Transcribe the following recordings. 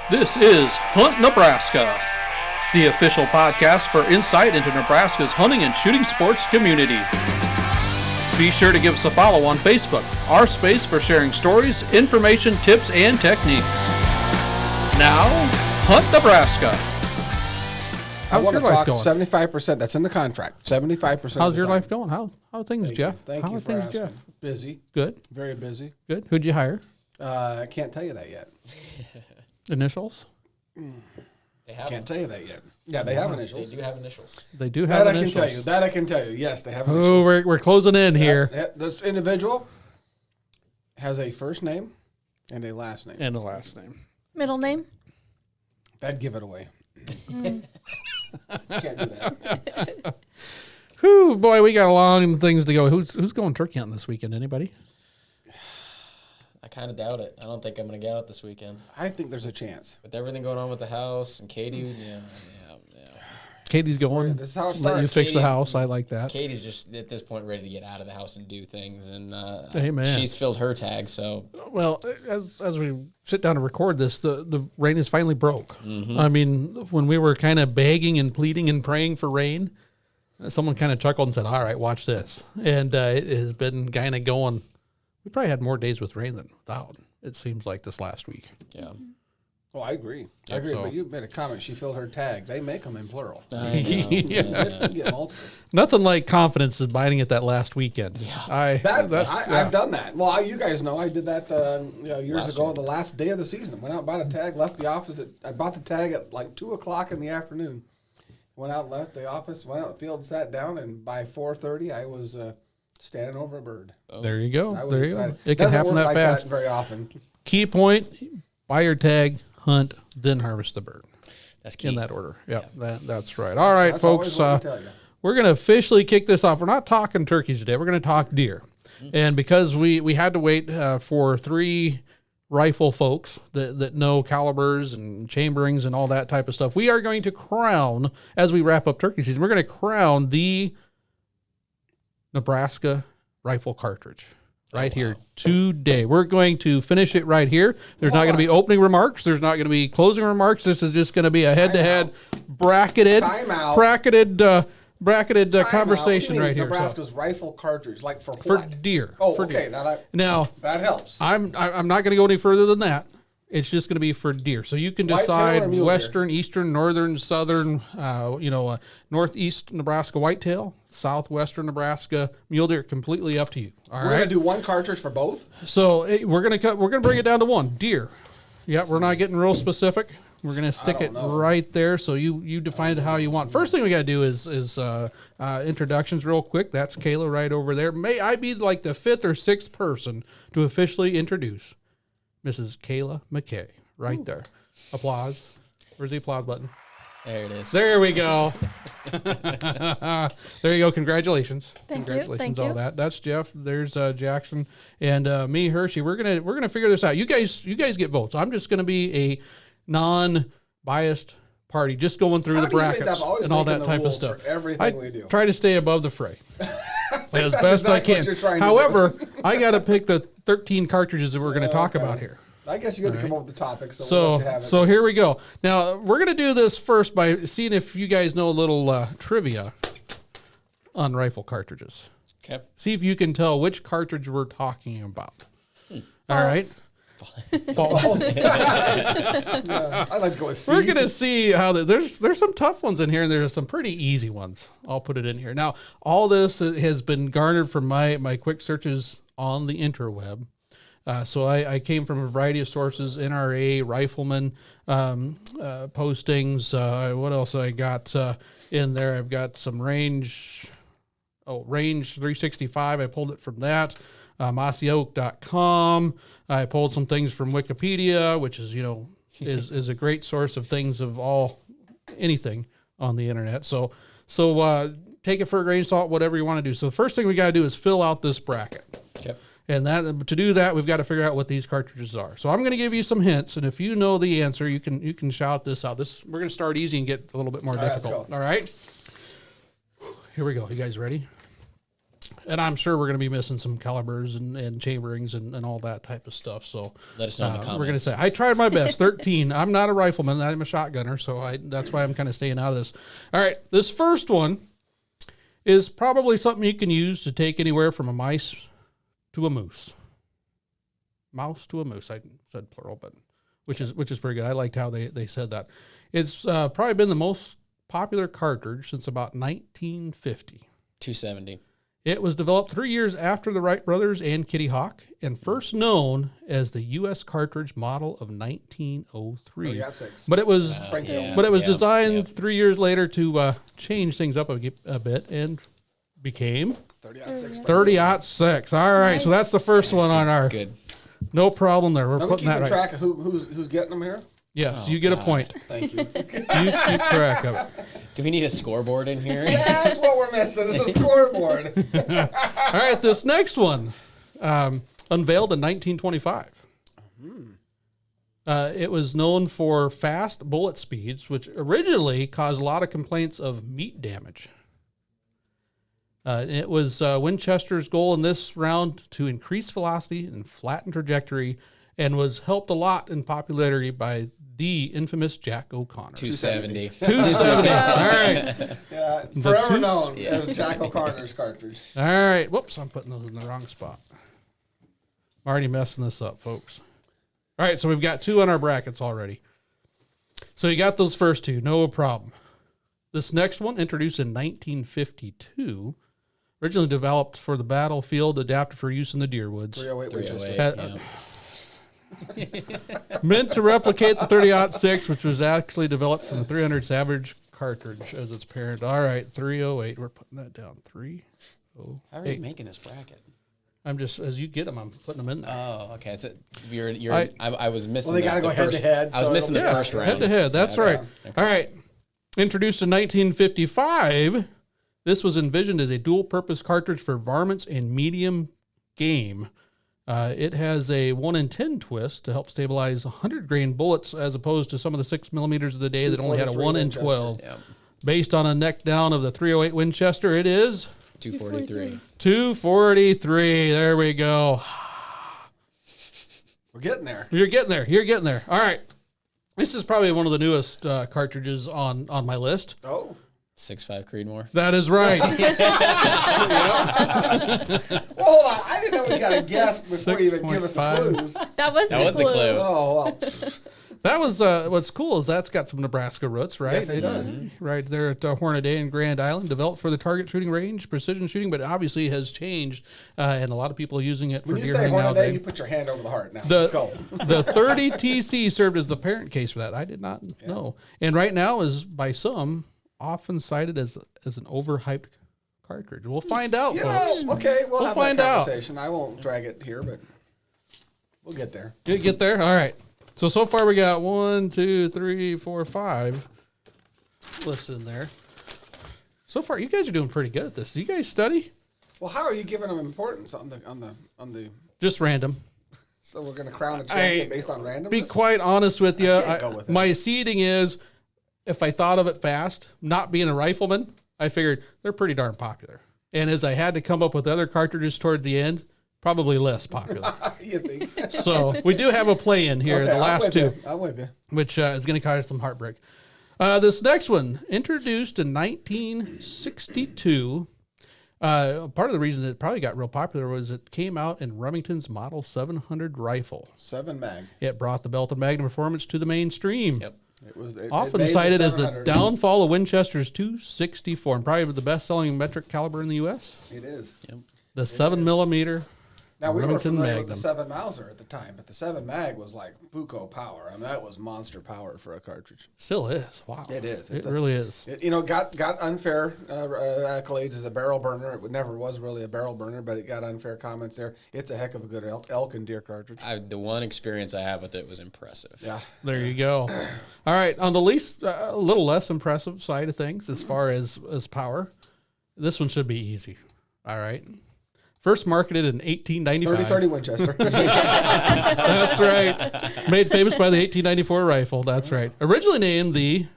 This is Hunt Nebraska, the official podcast for insight into Nebraska's hunting and shooting sports community. Be sure to give us a follow on Facebook, our space for sharing stories, information, tips, and techniques. Now, Hunt Nebraska. How's your life going? 75%. That's in the contract. 75%. How's your life going? How are things, Jeff? Thank you. How are things, Jeff? Busy. Good. Very busy. Good. Who'd you hire? I can't tell you that yet. Initials? Can't tell you that yet. Yeah, they have initials. They do have initials. They do have initials. That I can tell you. Yes, they have initials. Oh, we're closing in here. This individual has a first name and a last name. And a last name. Middle name? That'd give it away. Can't do that. Whew, boy, we got a long things to go. Who's going turkey hunting this weekend? Anybody? I kind of doubt it. I don't think I'm going to get out this weekend. I think there's a chance. With everything going on with the house and Katie, yeah. Katie's going. This is how it Let starts. you fix the house. I like that. Katie's just, at this point, ready to get out of the house and do things. And hey, man. She's filled her tag, so. Well, as we sit down to record this, the rain is finally broke. Mm-hmm. I mean, when we were kind of begging and pleading and praying for rain, someone kind of chuckled and said, all right, watch this. And it has been kind of going. We probably had more days with rain than without, it seems like, this last week. Yeah. Oh, I agree. Yeah, so. But you made a comment. She filled her tag. They make them in plural. I know. You get multiple. Nothing like confidence is biting it that last weekend. Yeah. I've done that. Well, you guys know I did that years ago. Year. The last day of the season, went out, bought a tag, left the office. I bought the tag at like 2:00 in the afternoon. Went out, left the office, went out in the field, sat down, and by 4:30 I was standing over a bird. Oh. There you go. I was there excited. You go. It can happen that fast. That very often. Key point: buy your tag, hunt, then harvest the bird. That's key. In that order. Yep, yeah. That's right. All right, that's folks. We're going to officially kick this off. We're not talking turkeys today. We're going to talk deer. Mm-hmm. And because we had to wait for three rifle folks that know calibers and chamberings and all that type of stuff, we are going to crown, as we wrap up turkey season, we're going to crown the Nebraska rifle cartridge. Right here today. We're going to finish it right here. There's not going to be opening remarks. There's not going to be closing remarks. This is just going to be a head-to-head bracketed conversation right here. Nebraska's rifle cartridge, like for what? Deer. Oh, for okay. Deer. Now that helps. I'm not going to go any further than that. It's just going to be for deer. So you can decide western, eastern, northern, southern, northeast Nebraska whitetail, southwestern Nebraska mule deer. Completely up to you. All right. We're gonna do one cartridge for both. So we're gonna bring it down to one deer. Yeah, we're not getting real specific. We're gonna stick it right there. So you define it how you want. First thing we got to do is introductions real quick. That's Kayla right over there. May I be like the fifth or sixth person to officially introduce Mrs. Kayla McKay, right there. Applause. Where's the applause button? There it is. There we go. There you go. Congratulations. Congratulations. Thank you. That's Jeff. There's Jackson and me, Hershey. We're gonna figure this out. You guys get votes. I'm just gonna be a non-biased party, just going through the brackets and all that type of stuff. Everything we do. Try to stay above the fray as best I can. However, I got to pick the 13 cartridges that we're going to talk about here. I guess you got to come up with the topics. So here we go. Now, we're going to do this first by seeing if you guys know a little trivia on rifle cartridges. Okay. See if you can tell which cartridge we're talking about. All right. False. I like to go with C. We're going to see how there's some tough ones in here, and there's some pretty easy ones. I'll put it in here. Now, all this has been garnered from my quick searches on the interweb. So I came from a variety of sources, NRA, Rifleman postings. What else I got in there? I've got some Range 365. I pulled it from that. MossyOak.com. I pulled some things from Wikipedia, which is, is a great source of things of anything on the internet. So take it for a grain of salt, whatever you want to do. So the first thing we got to do is fill out this bracket. Okay. And to do that, we've got to figure out what these cartridges are. So I'm going to give you some hints, and if you know the answer, you can shout this out. We're going to start easy and get a little bit more difficult. All right? Here we go. You guys ready? And I'm sure we're going to be missing some calibers and chamberings and all that type of stuff. So let us know in the comments. We're going to say, I tried my best. 13. I'm not a rifleman. I'm a shotgunner. So that's why I'm kind of staying out of this. All right. This first one is probably something you can use to take anywhere from a mice to a moose. Mouse to a moose. I said plural, but which is pretty good. I liked how they said that. It's probably been the most popular cartridge since about 1950. 270. It was developed 3 years after the Wright brothers and Kitty Hawk, and first known as the U.S. cartridge model of 1903. Oh, yeah, 6. But it was Springfield. designed 3 years later to change things up a bit and became 30-06. All right, so that's the first one on our. Good. No problem there. We're Now putting that right. track of who's getting them here. Yes, you get a point. Thank you. You keep track of it. Do we need a scoreboard in here? That's what we're missing is a scoreboard. All right, this next one, unveiled in 1925. It was known for fast bullet speeds, which originally caused a lot of complaints of meat damage. It was Winchester's goal in this round to increase velocity and flatten trajectory, and was helped a lot in popularity by the infamous Jack O'Connor. 270. 270. All right. Yeah, forever known as Jack O'Connor's cartridge. All right. Whoops, I'm putting those in the wrong spot. I'm already messing this up, folks. All right, so we've got 2 on our brackets already. So you got those first 2, no problem. This next one, introduced in 1952, originally developed for the battlefield, adapted for use in the deer woods. 308 Winchester. 308, Meant to replicate the 30-06, which was actually developed from the 300 Savage cartridge as its parent. All right, 308. We're putting that down. 308. How are you making this bracket? I'm just, as you get them, I'm putting them in there. Oh, okay. So I was missing. Well, they got to go head to head. I was missing the first round. Head to head. That's right. Okay. All right. Introduced in 1955, this was envisioned as a dual-purpose cartridge for varmints and medium game. It has a 1 in 10 twist to help stabilize 100-grain bullets, as opposed to some of the 6mm of the day that only had a 1 in 12. Yep. Based on a neck down of the 308 Winchester, it is 243. 243. There we go. We're getting there. You're getting there. You're getting there. All right. This is probably one of the newest cartridges on my list. Oh. 6.5 Creedmoor. That is right. Well, hold on. I didn't know we got a guess before you even give us the clues. That was the clue. Oh, well. That was what's cool is that's got some Nebraska roots, right? Yes, it does. Right there at Hornaday and Grand Island, developed for the target shooting range, precision shooting, but obviously has changed, and a lot of people are using it for when you deer say hunting Hornaday, nowadays. you put your hand over the heart. Now, let's go. The 30 TC served as the parent case for that. I did not know, and right now is by some often cited as an overhyped cartridge. We'll find out, folks. Okay, we'll have find that out. conversation. I won't drag it here, but we'll get there. Get there? All right. So far we got 1, 2, 3, 4, 5 listed in there. So far, you guys are doing pretty good at this. Do you guys study? Well, how are you giving them importance on the? Just random. So we're going to crown a champion based on randomness? Be quite honest with you. can't go with it. My seeding is, if I thought of it fast, not being a rifleman, I figured they're pretty darn popular. And as I had to come up with other cartridges toward the end, probably less popular. You think? So we do have a play in here, Okay, the last 2. I'm with you. Which is going to cause some heartbreak. This next one, introduced in 1962. Part of the reason it probably got real popular was it came out in Remington's Model 700 rifle. 7 mag. It brought the Belt and Magnum performance to the mainstream. Yep. Often cited as the 700. downfall of Winchester's 264, and probably the best-selling metric caliber in the U.S. It is. Yep. The 7mm. Now, we were Remington familiar Magnum. with the 7 Mauser at the time, but the 7 mag was like buco power. I mean, that was monster power for a cartridge. Still is. Wow. It is. It really is. It, got unfair accolades as a barrel burner. It never was really a barrel burner, but it got unfair comments there. It's a heck of a good elk and deer cartridge. The one experience I have with it was impressive. Yeah. There you go. All right. On the least, a little less impressive side of things as far as power, this one should be easy. All right. First marketed in 1895. 30-30 Winchester. That's right. Made famous by the 1894 rifle. That's right. Originally named the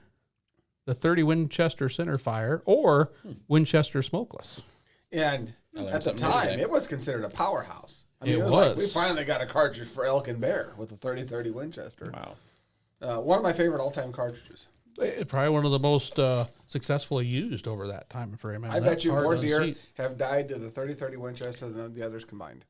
30 Winchester Centerfire or Winchester Smokeless. And I learned At the something new time, today. it was considered a powerhouse. I mean, It it was. Like, was. we finally got a cartridge for elk and bear with a 30-30 Winchester. Wow. One of my favorite all-time cartridges. Probably one of the most successfully used over that time frame. Man. I bet you Hard more to deer unseat. have died to the 30-30 Winchester than the others combined.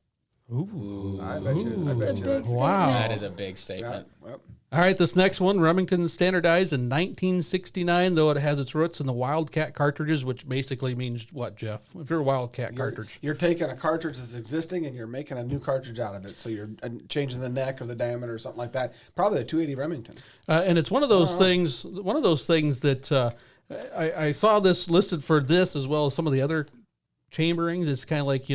Ooh. I bet you. I bet you. big Wow. That is a big Yeah, statement. well, All right, this next one, Remington standardized in 1969, though it has its roots in the Wildcat cartridges, which basically means what, Jeff? If you're a Wildcat cartridge. You're taking a cartridge that's existing and you're making a new cartridge out of it. So you're changing the neck or the diameter or something like that. Probably a 280 Remington. And it's one of those things that I saw this listed for this as well as some of the other chamberings. It's kind of like,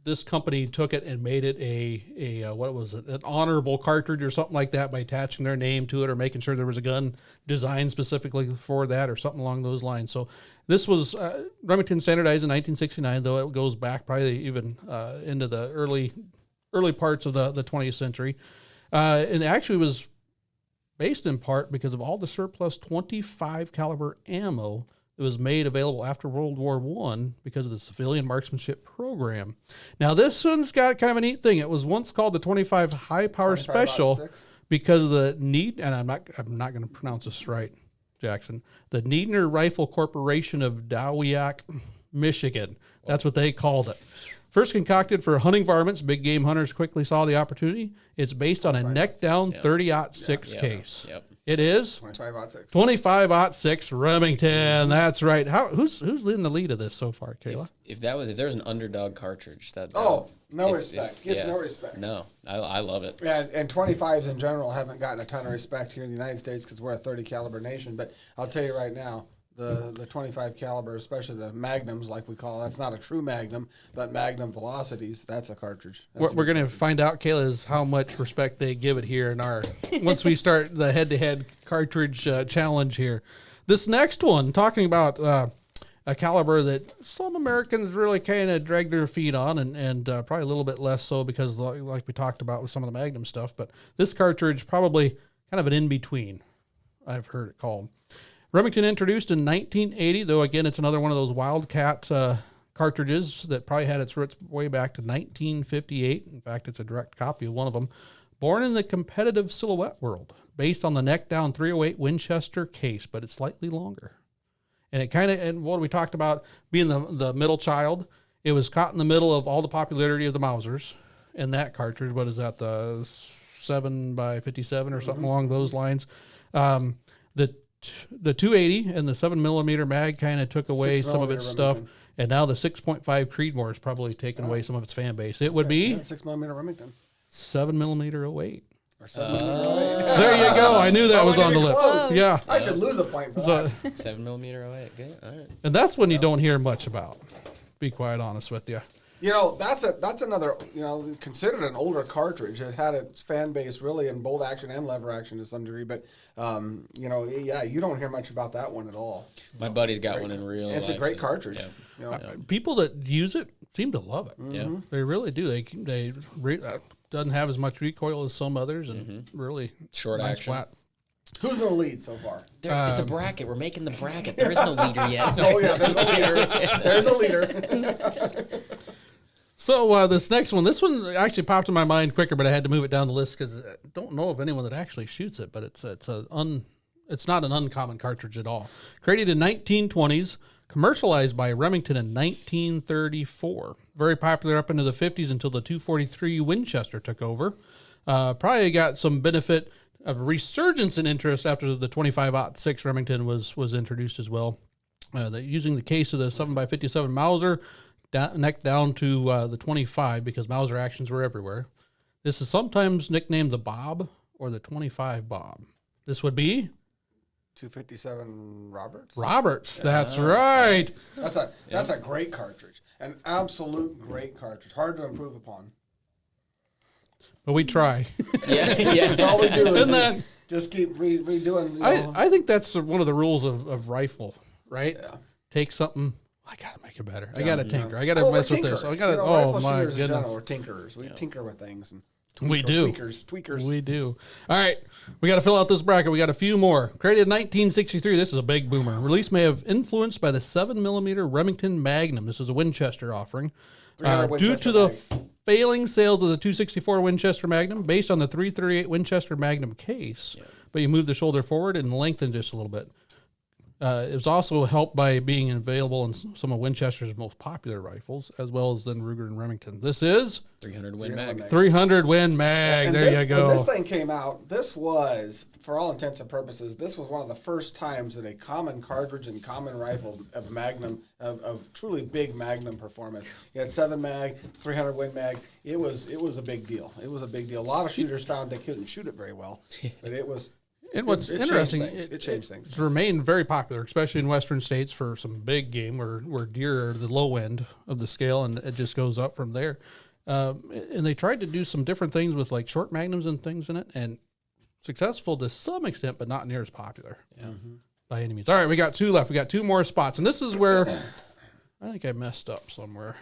this company took it and made it a what was it, an honorable cartridge or something like that by attaching their name to it or making sure there was a gun designed specifically for that or something along those lines. So this was Remington standardized in 1969, though it goes back probably even into the early parts of the 20th century. And actually was based in part because of all the surplus 25 caliber ammo that was made available after World War I because of the civilian marksmanship program. Now, this one's got kind of a neat thing. It was once called the 25 High Power 25 Special 6. because of the need, and I'm not going to pronounce this right, Jackson. The Needner Rifle Corporation of Dowiak, Michigan. That's what they called it. First concocted for hunting varmints, big game hunters quickly saw the opportunity. It's based on a neck-down 30-06 case. Yep. It is 25-06. 25-06 Remington. That's right. Who's leading the lead of this so far, Kayla? If there was an underdog cartridge, No respect. Gets no respect. No, I love it. And 25s in general haven't gotten a ton of respect here in the United States because we're a 30 caliber nation. But I'll tell you right now, the 25 caliber, especially the magnums, like we call it, that's not a true magnum, but magnum velocities, that's a cartridge. What we're going to find out, Kayla, is how much respect they give it here in our once we start the head-to-head cartridge challenge here. This next one, talking about a caliber that some Americans really kind of drag their feet on, and probably a little bit less so because, like we talked about with some of the Magnum stuff, but this cartridge probably kind of an in-between, I've heard it called. Remington introduced in 1980, though again it's another one of those Wildcat cartridges that probably had its roots way back to 1958. In fact, it's a direct copy of one of them. Born in the competitive silhouette world, based on the neck-down 308 Winchester case, but it's slightly longer. And it kind of, and what we talked about being the middle child, it was caught in the middle of all the popularity of the Mausers. And that cartridge, what is that, the 7x57 or something along those lines? The 280 and the 7mm mag kind of took away some of its stuff. And now the 6.5 Creedmoor has probably taken away some of its fan base. It would be 6mm Remington. 7mm 08. Or 7mm. There you go. I knew that was on the list. close. Yeah. I should lose a point for So, that. 7mm 08. Good. All right. and that's one you don't hear much about. Be quite honest with you. You know, that's another, considered an older cartridge. It had its fan base really in bolt action and lever action to some degree, but, you don't hear much about that one at all. My buddy's got one in real. It's a life, great so- cartridge. Yeah. People that use it seem to love it. Yeah. They really do. They doesn't have as much recoil as some others, and really Short nice action. flat. Who's in the lead so far? It's a bracket. We're making the bracket. There is no leader yet. Oh, yeah, there's a leader. There's a leader. So this next one, this one actually popped in my mind quicker, but I had to move it down the list because I don't know of anyone that actually shoots it. But it's not an uncommon cartridge at all. Created in 1920s, commercialized by Remington in 1934. Very popular up into the 50s until the 243 Winchester took over. Probably got some benefit of resurgence in interest after the 25-06 Remington was introduced as well. Using the case of the 7x57 Mauser, neck down to the 25 because Mauser actions were everywhere. This is sometimes nicknamed the Bob or the 25 Bob. This would be 257 Roberts. Roberts. That's right. That's a great cartridge. An absolute great cartridge. Hard to improve upon. But we try. Yeah. That's all we do Isn't is that? just keep redoing. I think that's one of the rules of rifle, right? Yeah. Take something. I gotta make it better. I gotta tinker. I gotta Well, mess we're with this. tinkerers. I gotta. Rifle Oh my shooters in general, goodness. we're tinkerers. We tinker with things. And We do. Tweakers. We do. All right. We got to fill out this bracket. We got a few more. Created in 1963. This is a big boomer. Release may have influenced by the 7mm Remington Magnum. This is a Winchester offering. Due to the failing sales of the 264 Winchester Magnum, based on the 338 Winchester Magnum case, but you move the shoulder forward and lengthen just a little bit. It was also helped by being available in some of Winchester's most popular rifles, as well as then Ruger and Remington. This is 300 Win Mag. 300 Win Mag. And there you go. When this thing came out, this was, for all intents and purposes, this was one of the first times that a common cartridge and common rifle of Magnum, of truly big Magnum performance. You had 7 mag, 300 Win Mag. It was a big deal. It was a big deal. A lot of shooters found they couldn't shoot it very well, but it was. And what's interesting, it changed things. It's remained very popular, especially in western states for some big game where deer are the low end of the scale, and it just goes up from there. And they tried to do some different things with like short magnums and things in it, and successful to some extent, but not near as popular by any means. All right, we got 2 left. We got 2 more spots, and this is where I think I messed up somewhere.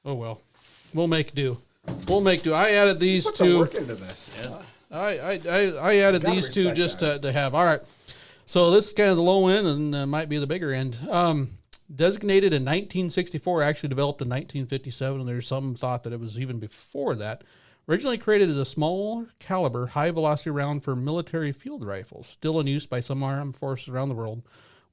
Oh well, we'll make do. I added these Put two. some work into this. Yeah. I added these 2 just that. to have. All right. So this is kind of the low end and might be the bigger end. Designated in 1964, actually developed in 1957, and there's some thought that it was even before that. Originally created as a small caliber, high velocity round for military field rifles, still in use by some armed forces around the world.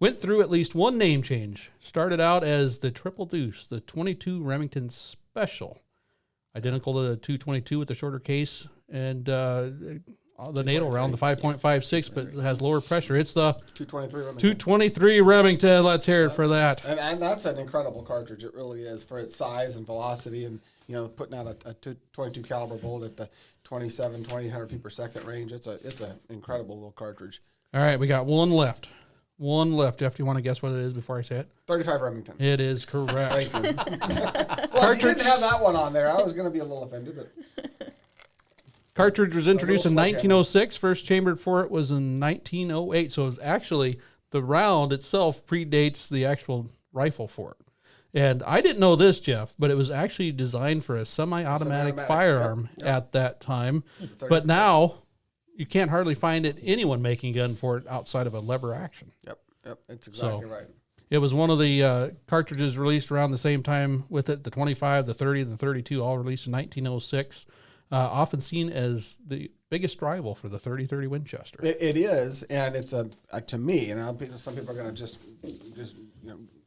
Went through at least one name change. Started out as the Triple Deuce, the 22 Remington Special. Identical to the 222 with the shorter case and the NATO round, the 5.56, but it has lower pressure. It's the 223 Remington. Let's hear it for that. And that's an incredible cartridge. It really is, for its size and velocity, and putting out a 22 caliber bullet at the 200 feet per second range. It's an incredible little cartridge. All right, we got one left. Jeff, do you want to guess what it is before I say it? 35 Remington. It is correct. Thank you. Well, if you didn't have that one on there, I was going to be a little offended. But Cartridge was introduced in 1906. First chambered for it was in 1908. So it was actually, the round itself predates the actual rifle for it. And I didn't know this, Jeff, but it was actually designed for a semi-automatic firearm at that time. But now you can't hardly find anyone making a gun for it outside of a lever action. Yep, it's exactly right. It was one of the cartridges released around the same time with it. The 25, the 30, and the 32 all released in 1906. Often seen as the biggest rival for the 30-30 Winchester. It is, and it's to me, and some people are going to just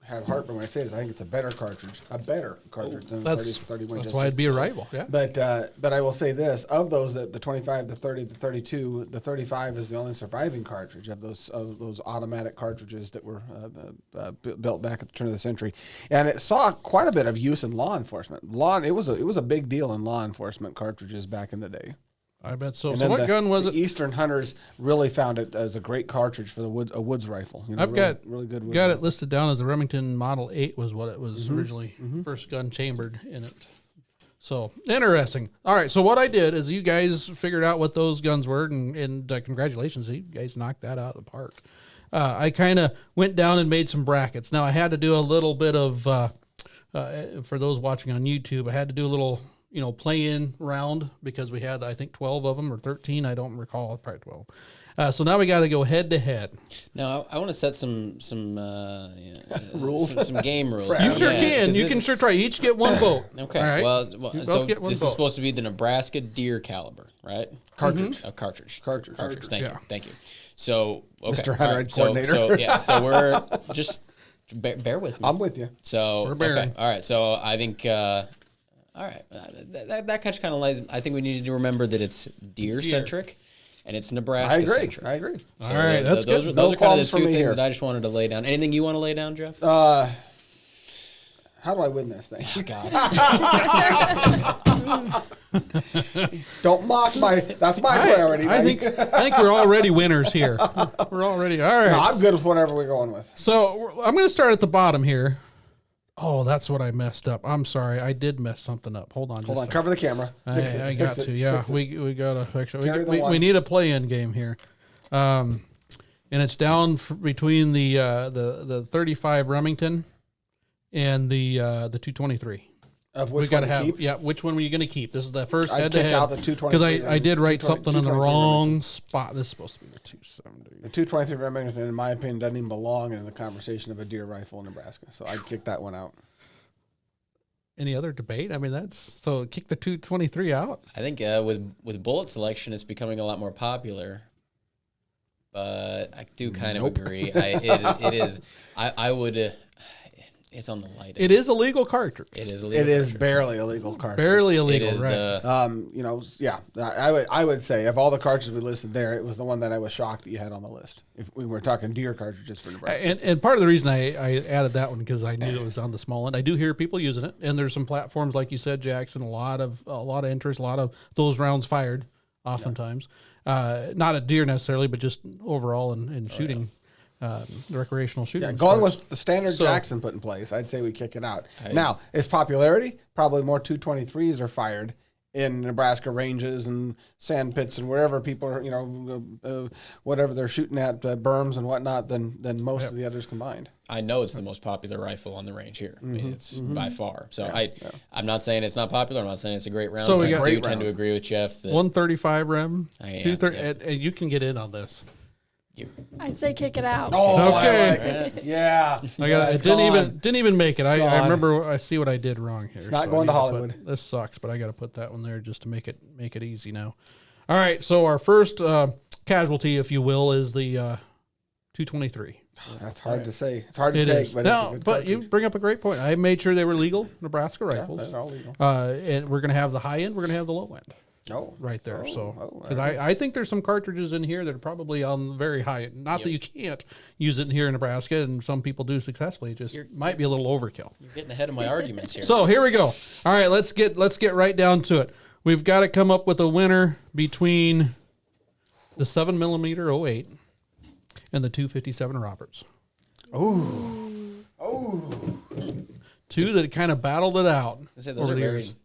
have heartburn when I say this. I think it's a better cartridge than the 30 Winchester. That's why it'd be a rival. Yeah. But I will say this: of those, the 25, the 30, the 32, the 35 is the only surviving cartridge of those automatic cartridges that were built back at the turn of the century, and it saw quite a bit of use in law enforcement. It was a big deal in law enforcement cartridges back in the day. I bet so. And So what gun was it? Eastern hunters really found it as a great cartridge for a woods rifle. I've really good. Got it listed down as the Remington Model 8 was what it was originally first gun chambered in it. So interesting. All right. So what I did is you guys figured out what those guns were, and congratulations, you guys knocked that out of the park. I kind of went down and made some brackets. Now I had to do a little bit of for those watching on YouTube. I had to do a little play-in round because we had, I think, 12 of them or 13. I don't recall. Probably 12. So now we got to go head-to-head. Now, I want to set some rules, some game rules. You sure can. You can sure try. Each get one vote. Okay. All right? Well, so get one this vote. is supposed to be the Nebraska deer caliber, right? Cartridge. Cartridge. Cartridge. Thank you. So, okay. Mr. Hunter, coordinator. So we're just bear with me. I'm with you. So we're bearing. Okay. All right. So I think. All right, that catch kind of lies. I think we need to remember that it's deer centric, and it's Nebraska centric. I agree. So all right, that's those good. Those are kind of the two things here. that I just wanted to lay down. Anything you want to lay down, Jeff? How do I win this thing? Don't mock that's my priority. I think we're already winners here. We're already all right. No, I'm good with whatever we're going with. So I'm going to start at the bottom here. Oh, that's what I messed up. I'm sorry. I did mess something up. Hold on. Cover the camera. Fix it. I got to. Yeah, we got to fix it. We need a play-in game here. And it's down between the 35 Remington and the 223. Of We which got one to to have keep? which one were you going to keep? This is the first I'd head to kick head out the 223 because I did write 220 something in the 223 wrong spot. This is supposed to be the 270. The 223 Remington, in my opinion, doesn't even belong in the conversation of a deer rifle in Nebraska. So I'd kick that one out. Any other debate? I mean, that's so kick the 223 out. I think with bullet selection, it's becoming a lot more popular. But I do kind of agree. It is. I would. It's on the light. It is a legal cartridge. It is a legal. It is cartridge. barely illegal cartridge. Barely It illegal, is right? Yeah. I would say of all the cartridges we listed there, it was the one that I was shocked that you had on the list. If we were talking deer cartridges for Nebraska. And part of the reason I added that one because I knew it was on the small end. I do hear people using it, and there's some platforms like you said, Jackson. A lot of interest, a lot of those rounds fired, oftentimes. Not at deer necessarily, but just overall in shooting, recreational shooting. Yeah, going sports. with the standard Jackson put in place, I'd say we kick it out. Now, its popularity, probably more 223s are fired in Nebraska ranges and sand pits and wherever people are, whatever they're shooting at, berms and whatnot, than most of the others combined. I know it's the most popular rifle on the range here. I mean, it's by far. So I'm not saying it's not popular. I'm not saying it's a great round. So we I got do tend to agree with Jeff. That 135 rem, yeah, 230, and you can get in on this. I say kick it out. Oh, Okay. I like it. Yeah. It didn't even make it. I remember. I see what I did wrong here. It's not going to Hollywood. This sucks, but I got to put that one there just to make it easy now. All right. So our first casualty, if you will, is the 223. That's hard to say. It's hard to take, but it's a good but you cartridge. bring up a great point. I made sure they were legal Nebraska rifles. they're all legal. And we're going to have the high end. We're going to have the low end. Oh, Right there. Oh, Because I think there's some cartridges in here that are probably on the very high end. Not that you can't use it here in Nebraska, and some people do successfully. It just might be a little overkill. you're getting ahead of my arguments here. So here we go. All right, let's get right down to it. We've got to come up with a winner between the 7mm 08 and the 257 Roberts. Oh. Two that kind of battled it out I say those over are the very- years.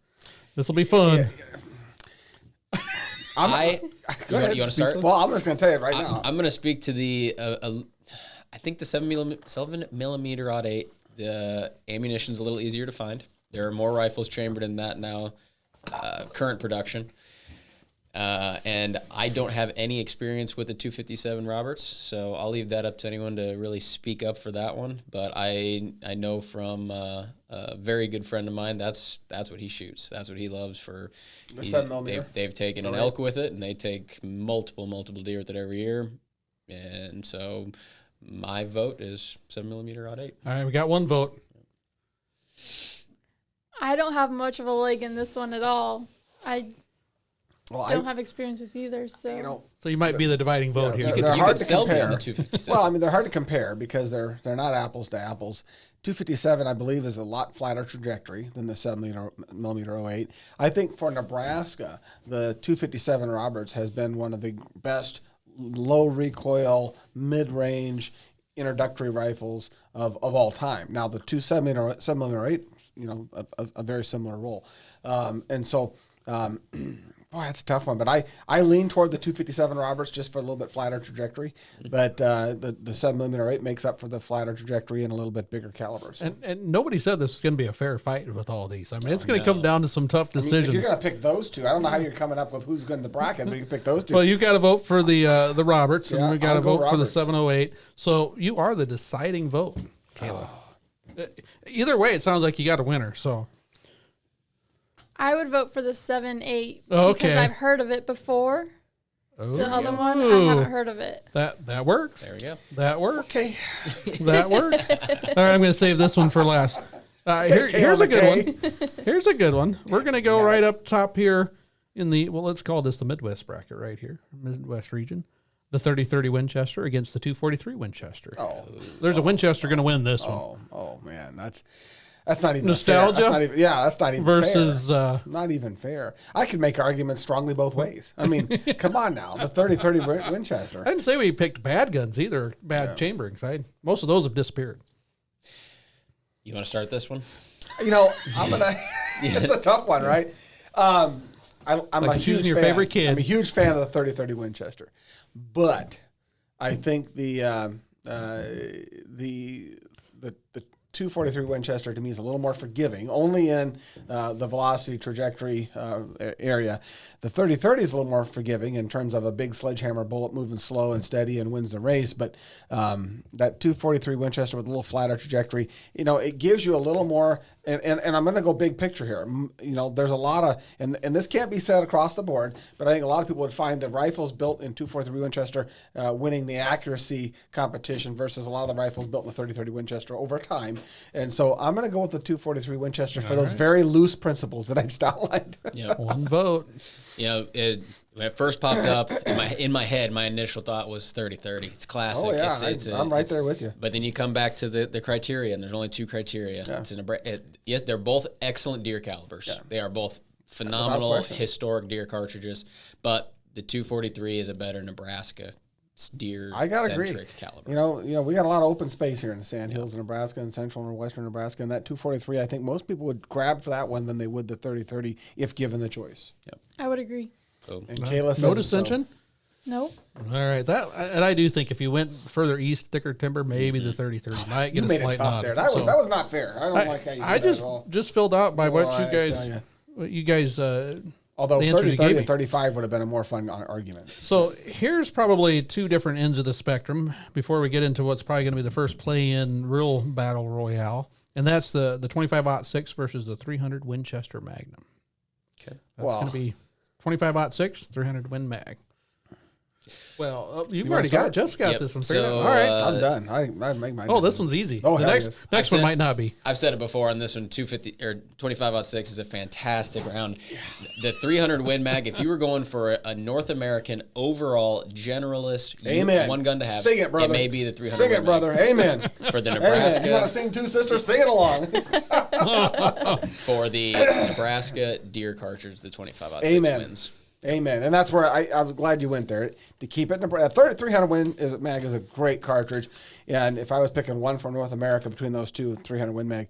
This will be fun. you want to start? Well, I'm just going to tell you right now. I'm going to speak to the. I think the 7mm odd 8. The ammunition's a little easier to find. There are more rifles chambered in that now. Current production. And I don't have any experience with the 257 Roberts, so I'll leave that up to anyone to really speak up for that one. But I know from a very good friend of mine, that's what he shoots. That's what he loves for. The 7mm. They've taken an elk with it, and they take multiple deer with it every year. And so my vote is 7mm odd 8. All right, we got one vote. I don't have much of a leg in this one at all. I Well, don't have experience with either, so So you might be the dividing vote here. they're You hard could to sell me compare. on the 257. Well, I mean, they're hard to compare because they're not apples to apples. 257, I believe, is a lot flatter trajectory than the 7mm 08. I think for Nebraska, the 257 Roberts has been one of the best low recoil, mid-range introductory rifles of all time. Now, the 7mm 08, a very similar role. And so, boy, that's a tough one. But I lean toward the 257 Roberts just for a little bit flatter trajectory. But the 7mm 08 makes up for the flatter trajectory and a little bit bigger calibers. And nobody said this was going to be a fair fight with all these. I mean, it's going to come down to some tough decisions. If you're going to pick those two, I don't know how you're coming up with who's going to the bracket, but you can pick those two. Well, you got to vote for the Roberts, and Yeah, we got to I'll go vote for the Roberts. 708. So you are the deciding vote, Kayla. Either way, it sounds like you got a winner. So I would vote for the 7.8 Okay. because I've heard of it before. The other one, I Ooh. haven't heard of it. that works. There we go. That works. Okay, that works. All right, I'm going to save this one for last. Here's a good one. Here's a good one. We're going to go right up top here in the let's call this the Midwest bracket right here, Midwest region. The 30-30 Winchester against the 243 Winchester. Oh, There's a Winchester going to win this one. oh man, that's not even Nostalgia? Fair. That's not even Versus, fair. Not even fair. I could make arguments strongly both ways. I mean, come on now, the 30-30 Winchester. I didn't say we picked bad guns either, bad chambering side. Most of those have disappeared. You want to start this one? I'm gonna. It's a tough one, right? I'm Like a huge choosing your fan. favorite kid. I'm a huge fan of the 30-30 Winchester, but I think the .243 Winchester to me is a little more forgiving, only in the velocity trajectory area. The .30-30 is a little more forgiving in terms of a big sledgehammer bullet moving slow and steady and wins the race. But that .243 Winchester with a little flatter trajectory, it gives you a little more. And I'm going to go big picture here. There's a lot of, and this can't be said across the board, but I think a lot of people would find the rifles built in .243 Winchester winning the accuracy competition versus a lot of the rifles built in the .30-30 Winchester over time. And so I'm going to go with the .243 Winchester for those very loose principles that I just outlined. Yeah. One vote. When it first popped up in my head, my initial thought was 30-30. It's classic. Oh, yeah. I'm right there with you. But then you come back to the criteria, and there's only two criteria. Yeah. Yes, they're both excellent deer calibers. Yeah. They are both phenomenal historic deer cartridges. But the .243 is a better Nebraska deer I gotta agree. caliber. We got a lot of open space here in the Sand Hills of Nebraska and central and western Nebraska, and that .243, I think most people would grab for that one than they would the .30-30 if given the choice. Yep. I would agree. So, And Kayla says No so. dissension? Nope. All right. And I do think if you went further east, thicker timber, maybe the .30-30 might get You a made it slight tough nod. there. That was not fair. I don't like how you did that at all. just filled out by Well, what you guys Although the answers you 30-30 gave me. and 35 would have been a more fun argument. So here's probably two different ends of the spectrum before we get into what's probably going to be the first play-in real battle royale, and that's the 25-06 versus the 300 Winchester Magnum. okay. That's going to be 25-06, 300 Win Mag. Well, you've You already wanna got start? just got Yep. this one figured So, out. All right. I'm done. I make my Oh, this one's easy. Oh, the hell next yes. next one might not be. I've said it before on this one. 250 or 25-06 is a fantastic round. The 300 Win Mag. If you were going for a North American overall generalist, Amen. one gun to have, Sing it, brother. It may be the 300. Sing Win it, brother. Amen. Mag. For the Amen. Nebraska. You want to sing too, sister? Sing it along. For the Nebraska deer cartridge, the 25-06 Amen. wins. Amen. And that's where I'm glad you went there. To keep it, 300 Win Mag is a great cartridge. And if I was picking one from North America between those two, 300 Win Mag,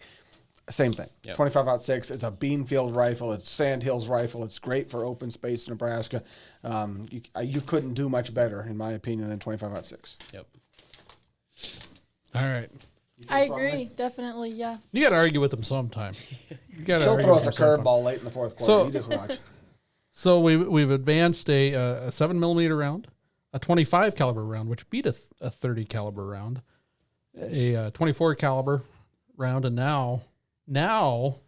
same thing. Yep. 25-06. It's a beanfield rifle. It's Sand Hills rifle. It's great for open space Nebraska. You couldn't do much better, in my opinion, than 25-06. Yep. All right. I agree. Definitely. Yeah. You got to argue with them sometime. You got to She'll argue throw with us a them sometime. curveball late in the fourth quarter. So- You just watch. So we've advanced a 7mm round, a 25 caliber round, which beat a 30 caliber round, a 24 caliber round, and now, wow,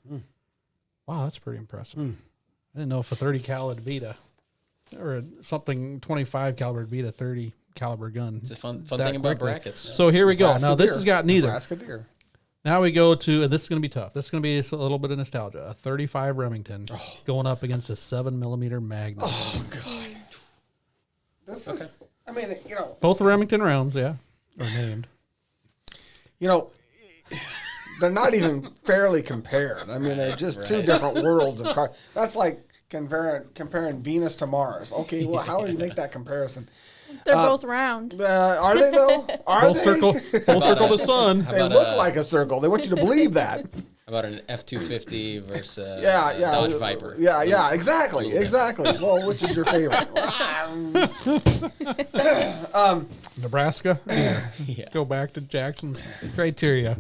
that's pretty impressive. I didn't know if a 30 cal would beat something 25 caliber would beat a 30 caliber gun. It's a fun that thing about quickly. brackets. So here we go. Nebraska Now this deer. has got neither. Nebraska deer. Now we go to, and this is going to be tough. This is going to be a little bit of nostalgia. A 35 Remington going up against a 7mm Magnum. Oh, God. This is, I mean, Both Remington rounds, yeah, are named. They're not even fairly compared. I mean, they're just two different worlds of cars. That's like comparing Venus to Mars. Okay, well, how do you make that comparison? They're both round. Are they, though? Full circle the sun. They look like a circle. They want you to believe that. About an F-250 versus Dodge Viper. Yeah, exactly. Well, which is your favorite? Nebraska. Yeah. Go back to Jackson's criteria.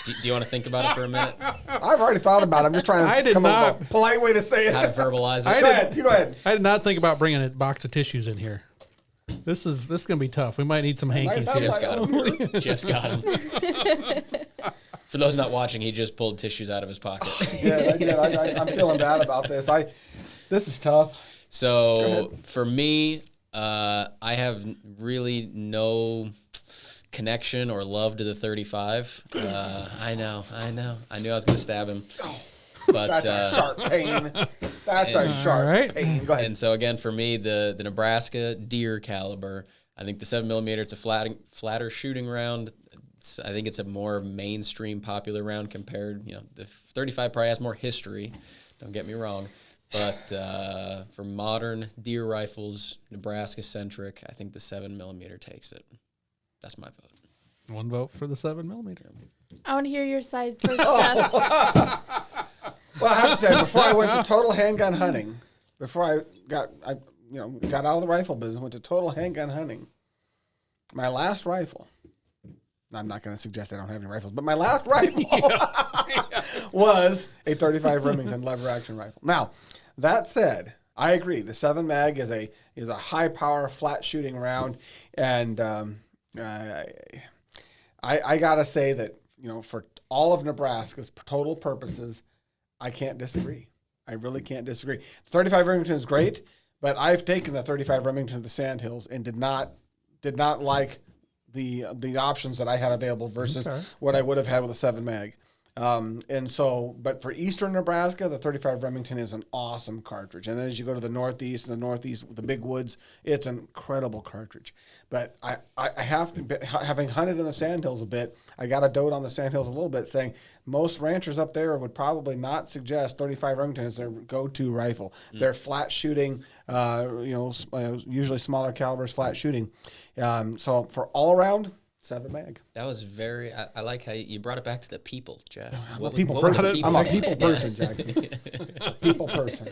Do you want to think about it for a minute? I've already thought about it. I'm just trying I to did come up not. with a polite way to say How to it. verbalize it? You go ahead. I did not think about bringing a box of tissues in here. This is going to be tough. We might need some hankies Might- here. Jeff's got him. Jeff's got him. For those not watching, he just pulled tissues out of his pocket. I'm feeling bad about this. This is tough. So for me, I have really no connection or love to the 35. I know. I knew I was going to stab him. But That's a sharp pain. That's a sharp right. pain. Go ahead. and so again, for me, the Nebraska deer caliber, I think the 7mm, it's a flatter shooting round. I think it's a more mainstream popular round compared, the 35 probably has more history. Don't get me wrong. But for modern deer rifles, Nebraska centric, I think the 7mm takes it. That's my vote. One vote for the 7mm. I want to hear your side first, Jeff. Well, I have to tell you, before I went to total handgun hunting, before I got out of the rifle business, went to total handgun hunting. My last rifle, I'm not going to suggest I don't have any rifles, but my last rifle was a 35 Remington lever action rifle. Now, that said, I agree. The 7 mag is a high power flat shooting round, and I gotta say that for all of Nebraska's total purposes, I can't disagree. I really can't disagree. The 35 Remington is great, but I've taken the 35 Remington to the Sandhills and did not like the options that I had available versus what I would have had with a 7 mag. But for eastern Nebraska, the 35 Remington is an awesome cartridge. And then as you go to the northeast, the big woods, it's an incredible cartridge. But I have to, having hunted in the Sandhills a bit, I got a dote on the Sandhills a little bit, saying most ranchers up there would probably not suggest 35 Remington as their go-to rifle. They're flat shooting, usually smaller calibers, flat shooting. So for all around, 7 mag. That was very. I like how you brought it back to the people, Jeff. I'm a people person. I'm a people person, Jackson. People person.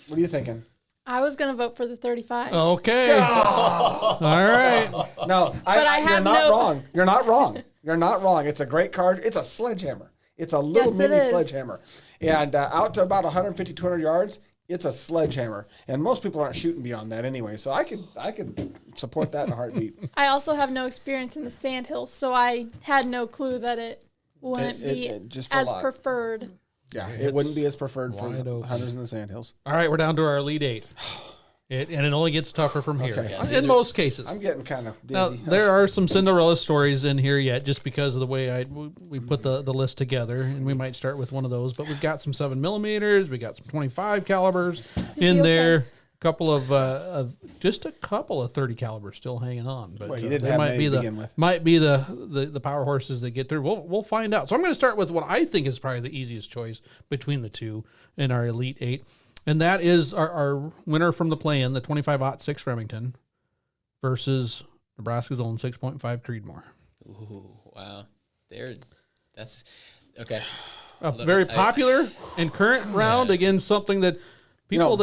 What are you thinking? I was going to vote for the 35. Okay. All right. No, you're not wrong. You're not wrong. You're not wrong. It's a great card. It's a sledgehammer. It's a little mini sledgehammer. And out to about 150, 200 yards, it's a sledgehammer. And most people aren't shooting beyond that anyway. So I could support that in a heartbeat. I also have no experience in the Sandhills, so I had no clue that it wouldn't be as preferred. Yeah, it wouldn't be as preferred for the hunters in the Sandhills. All right, we're down to our Elite 8. And it only gets tougher from here. Okay. In most cases. I'm getting kind of dizzy. Now, there are some Cinderella stories in here yet, just because of the way we put the list together, and we might start with one of those. But we've got some 7mm, we got some 25 calibers in there, just a couple of 30 calibers still hanging on. But you didn't have many to begin with. Might be the power horses that get through. We'll find out. So I'm going to start with what I think is probably the easiest choice between the two in our Elite 8. And that is our winner from the play-in, the 25-06 Remington versus Nebraska's own 6.5 Creedmoor. Ooh, wow. That's okay. A very popular and current round against something that people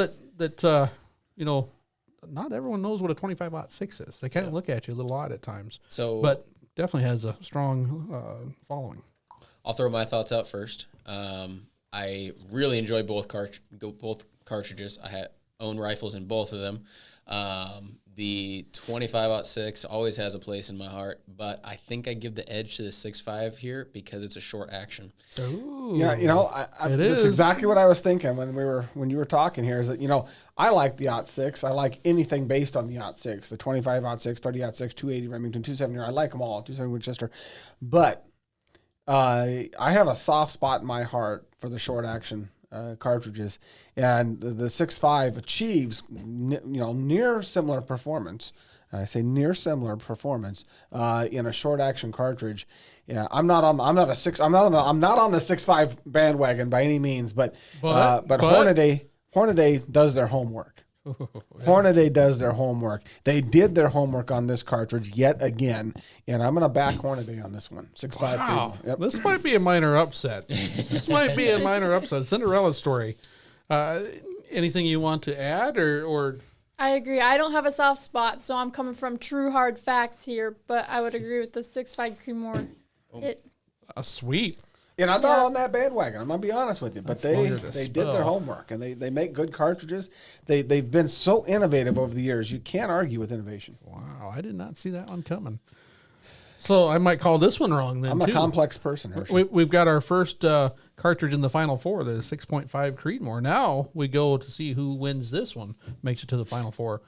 not everyone knows what a 25-06 is. They kind of look at you a little odd at times. But definitely has a strong following. I'll throw my thoughts out first. I really enjoy both cartridges. I own rifles in both of them. The 25-06 always has a place in my heart, but I think I give the edge to the 6.5 here because it's a short action. Ooh. Yeah, that's exactly what I was thinking when you were talking here. Is that I like the 06. I like anything based on the 06. The 25-06, 30-06, 280 Remington, 270. I like them all. 270 Winchester, but I have a soft spot in my heart for the short action cartridges, and the 6.5 achieves near similar performance. I say near similar performance in a short action cartridge. Yeah, I'm not on the 6.5 bandwagon by any means, but Hornaday does their homework. Hornaday does their homework. They did their homework on this cartridge yet again, and I'm going to back Hornaday on this one. 6.5. Wow. Yep. This might be a minor upset. Cinderella story. Anything you want to add or? I agree. I don't have a soft spot, so I'm coming from true hard facts here, but I would agree with the 6.5 Creedmoor. A sweep. And I'm not on that bandwagon. I'm going to be honest with you. But they did their homework, and they make good cartridges. They've been so innovative over the years. You can't argue with innovation. Wow, I did not see that one coming. So I might call this one wrong then, I'm a complex person, Hershey. We've got our first cartridge in the Final Four, the 6.5 Creedmoor. Now we go to see who wins this one, makes it to the Final Four.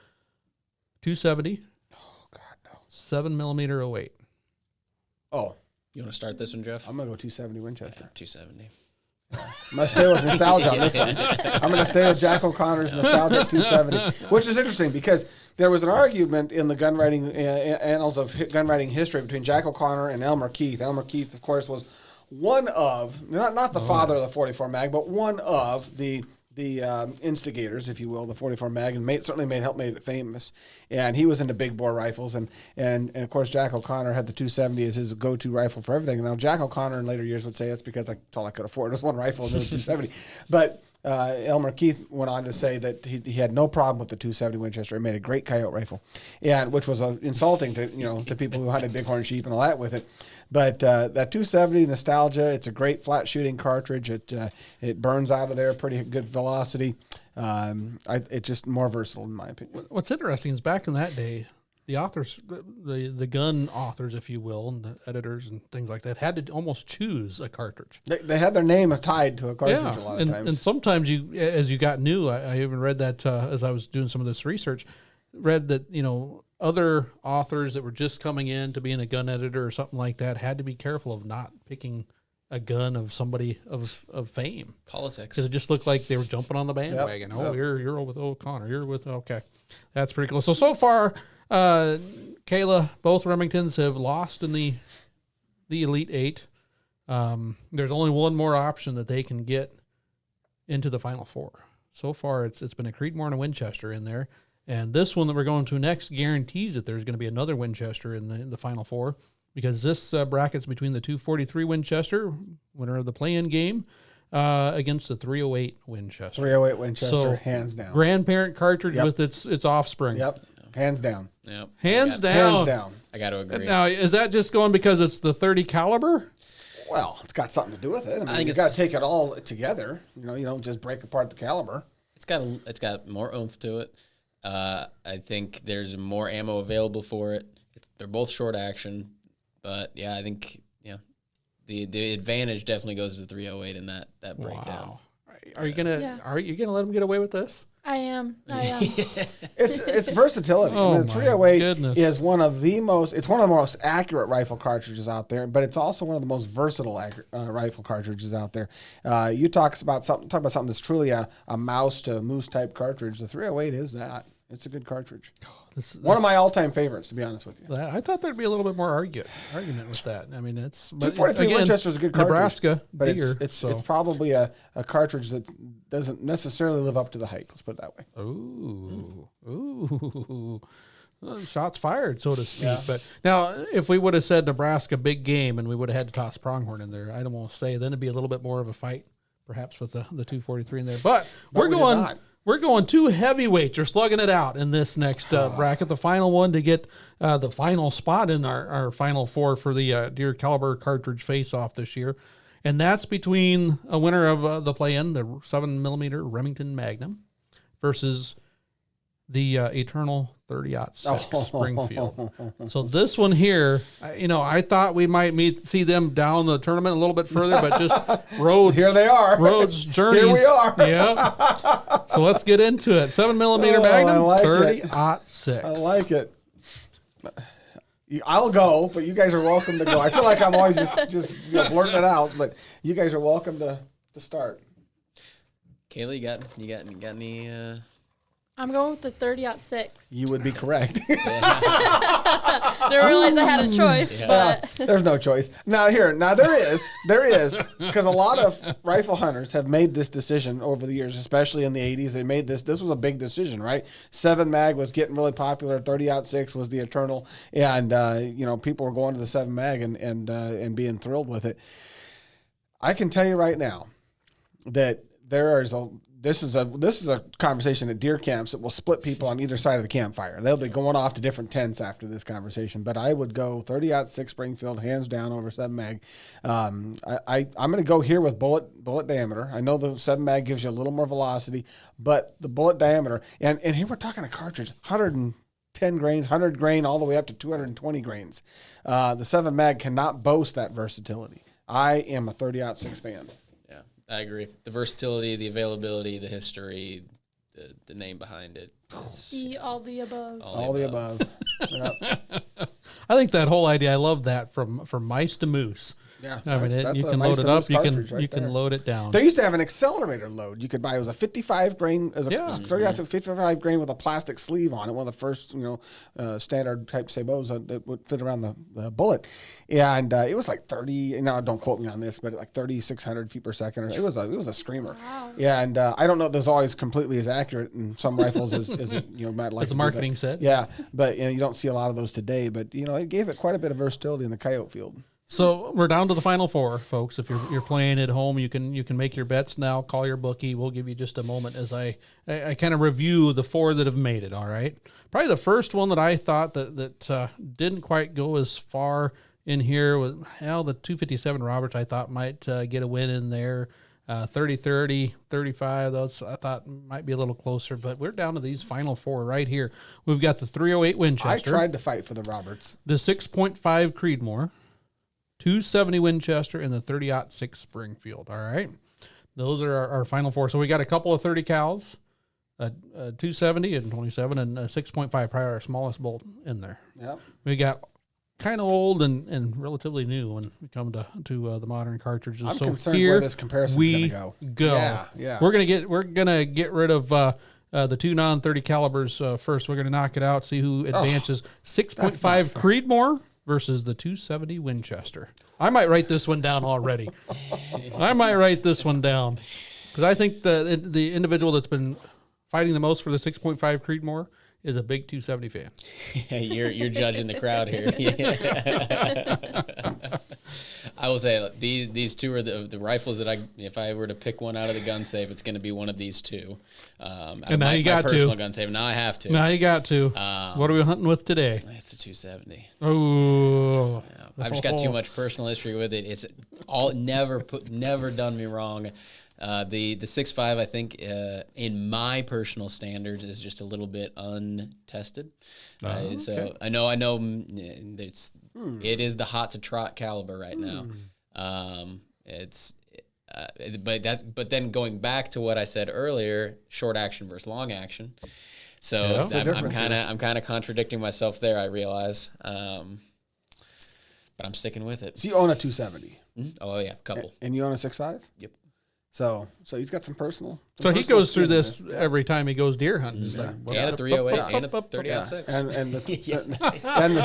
270. Oh, God, no. 7mm 08. Oh. You want to start this one, Jeff? I'm going to go 270 Winchester. 270. I'm going to stay with nostalgia on this one. I'm going to stay with Jack O'Connor's nostalgia 270, which is interesting because there was an argument in the gun writing annals of gun writing history between Jack O'Connor and Elmer Keith. Elmer Keith, of course, was one of, not the father of the 44 mag, but one of the instigators, if you will, the 44 mag, and helped made it famous. And he was into big bore rifles, and of course Jack O'Connor had the 270 as his go-to rifle for everything. And now Jack O'Connor in later years would say it's because that's all I could afford was one rifle and it was 270. But Elmer Keith went on to say that he had no problem with the 270 Winchester. It made a great coyote rifle, and which was insulting to people who hunted bighorn sheep and all that with it. But that 270 nostalgia, it's a great flat shooting cartridge. It burns out of there pretty good velocity. It's just more versatile in my opinion. What's interesting is back in that day, the authors, the gun authors, if you will, and the editors and things like that, had to almost choose a cartridge. They had their name tied to a cartridge a lot of times. And sometimes as you got new, I even read that as I was doing some of this research, read that, other authors that were just coming in to being a gun editor or something like that had to be careful of not picking a gun of somebody of fame. Politics. Because it just looked like they were jumping on the bandwagon. Yep. You're with O'Connor. You're with, okay. That's pretty cool. So far, Kayla, both Remingtons have lost in the Elite Eight. There's only one more option that they can get into the Final Four. So far, it's been a Creedmoor and a Winchester in there. And this one that we're going to next guarantees that there's going to be another Winchester in the Final Four, because this bracket's between the 243 Winchester, winner of the play-in game, against the 308 Winchester. 308 Winchester, hands down. Grandparent cartridge with its offspring. Yep, hands down. Yep. Hands down. I got to agree. Now, is that just going because it's the 30 caliber? Well, it's got something to do with it. I mean, you got to take it all together. You don't just break apart the caliber. It's got more oomph to it. I think there's more ammo available for it. They're both short action, but yeah, I think the advantage definitely goes to the 308 in that breakdown. Wow. Are you gonna let them get away with this? I am. It's versatility. Oh, I mean, the 308 goodness. is one of the most accurate rifle cartridges out there, but it's also one of the most versatile rifle cartridges out there. You talk about something that's truly a mouse to moose type cartridge. The 308 is that. It's a good cartridge. One of my all-time favorites, to be honest with you. I thought there'd be a little bit more argument with that. I mean, it's 243 Winchester is a good cartridge. Nebraska, but deer, it's probably a cartridge that doesn't necessarily live up to the hype. Let's put it that way. Ooh. Well, shots fired, so to speak. Yeah. But now, if we would have said Nebraska big game and we would have had to toss pronghorn in there, I don't want to say, then it'd be a little bit more of a fight, perhaps with the 243 in there. But we're going two heavyweights. You're slugging it out in this next bracket, the final one to get the final spot in our Final Four for the Deer Caliber Cartridge Face-Off this year. And that's between a winner of the play-in, the 7mm Remington Magnum, versus the Eternal 30-06 Springfield. So this one here, I thought we might see them down the tournament a little bit further, but just roads. Here they are. Roads, journeys. Here we are. Yeah. So let's get into it. 7mm Magnum, like 30-06. I like it. I'll go, but you guys are welcome to go. I feel like I'm always just blurting it out, but you guys are welcome to start. Kayla, you got any? I'm going with the 30-06. You would be correct. Didn't realize I had a choice, but there's no choice. Now there is, because a lot of rifle hunters have made this decision over the years, especially in the 80s. They made this was a big decision, right? 7 mag was getting really popular. 30-06 was the Eternal, and people were going to the 7 mag and being thrilled with it. I can tell you right now that this is a conversation at deer camps that will split people on either side of the campfire. They'll be going off to different tents after this conversation. But I would go 30-06 Springfield, hands down, over 7 mag. I'm going to go here with bullet diameter. I know the 7 mag gives you a little more velocity, but the bullet diameter, and here we're talking a cartridge, 110 grains, 100 grain, all the way up to 220 grains. The 7 mag cannot boast that versatility. I am a 30-06 fan. I agree. The versatility, the availability, the history, the name behind it. All the above. All the above. Yep. I think that whole idea, I love that, from mice to moose. Yeah, I mean, you can load it up, you can load it down. They used to have an accelerator load. You could buy, it was a 55 grain, 55 grain with a plastic sleeve on it. One of the first, standard type sabots that would fit around the bullet, and it was like 30. Now, don't quote me on this, but like 3,600 feet per second. It was a screamer. Wow. Yeah, and I don't know if it was always completely as accurate in some rifles as might like. As the marketing said. Yeah, but you don't see a lot of those today. But it gave it quite a bit of versatility in the coyote field. So we're down to the final four, folks. If you're playing at home, you can make your bets now. Call your bookie. We'll give you just a moment as I kind of review the four that have made it. All right. Probably the first one that I thought that didn't quite go as far in here was the 257 Roberts. I thought might get a win in there. 30-30, 35. Those I thought might be a little closer, but we're down to these final four right here. We've got the 308 Winchester. I tried to fight for the Roberts. The 6.5 Creedmoor, 270 Winchester, and the 30-06 Springfield. All right. Those are our final four. So we got a couple of 30 cals, 270 and 27, and a 6.5, probably our smallest bolt in there. Yep. We got kind of old and relatively new when we come to the modern cartridges. I'm so concerned here where this comparison's gonna go. Yeah. We're gonna get rid of the two non-30 calibers first. We're gonna knock it out. See who advances. 6.5 Creedmoor versus the 270 Winchester. I might write this one down already. Because I think the individual that's been fighting the most for the 6.5 Creedmoor is a big 270 fan. You're judging the crowd here. I will say these two are the rifles that if I were to pick one out of the gun safe, it's going to be one of these two. And now you got personal to. gun safe. Now I have to. Now you got to. What are we hunting with today? That's the 270. Oh. Yeah, I've just got too much personal history with it. It's all never done me wrong. The 6.5, I think, in my personal standards, is just a little bit untested. Okay. So I know, it is the hot to trot caliber right now. But then going back to what I said earlier, short action versus long action. So I'm kind of contradicting myself there. I realize, but I'm sticking with it. So you own a 270. Mm-hmm. Oh yeah, couple. And you own a 6.5. Yep. So he's got some personal. So he goes through this every time he goes deer hunting. He's like, and a 308 and a 30-06. And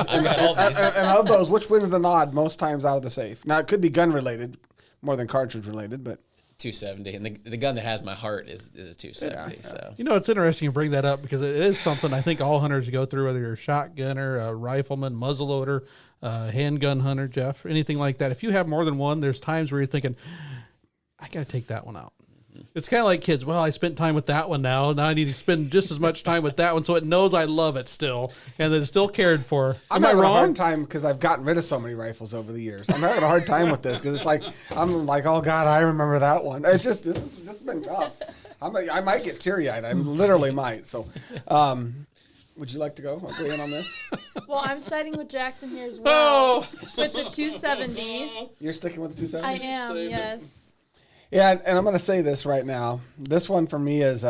of those, which wins the nod most times out of the safe? Now it could be gun related more than cartridge related, but 270, and the gun that has my heart is a 270. So it's interesting you bring that up because it is something I think all hunters go through, whether you're a shotgunner, a rifleman, muzzleloader, handgun hunter, Jeff, anything like that. If you have more than one, there's times where you're thinking, I got to take that one out. It's kind of like kids. Well, I spent time with that one now. Now I need to spend just as much time with that one so it knows I love it still and that it's still cared for. I'm having a hard time because I've gotten rid of so many rifles over the years. I'm having a hard time with this because it's like, I'm like, oh God, I remember that one. It's just, this has been tough. I might get teary-eyed. I literally might. So, would you like to go? I'll weigh in on this. Well, I'm siding with Jackson here as well with the 270. You're sticking with the 270? I am, yes. Yeah, and I'm going to say this right now. This one for me is,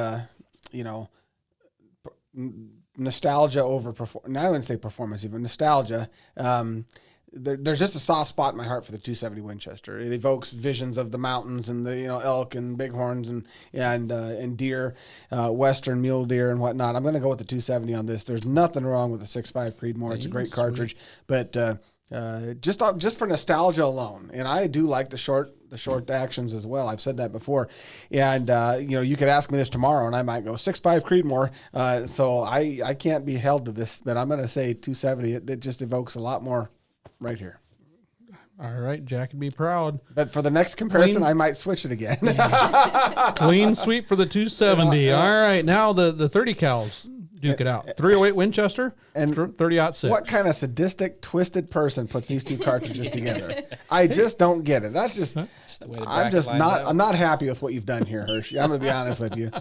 nostalgia over performance. I wouldn't say performance, even nostalgia. There's just a soft spot in my heart for the 270 Winchester. It evokes visions of the mountains and the elk and bighorns and deer, western mule deer and whatnot. I'm going to go with the 270 on this. There's nothing wrong with the 6.5 Creedmoor. It's a great cartridge, but just for nostalgia alone, and I do like the short actions as well. I've said that before, and you could ask me this tomorrow, and I might go 6.5 Creedmoor. So I can't be held to this, but I'm going to say 270. It just evokes a lot more right here. All right, Jack would be proud. But for the next comparison, I might switch it again. Clean sweep for the 270. All right, now the 30 cals. Duke it out. 308 Winchester and 30-06. What kind of sadistic, twisted person puts these two cartridges together? I just don't get it. That's just the way the I'm just bracket not. lines out. I'm not happy with what you've done here, Hershey. I'm going to be honest with you.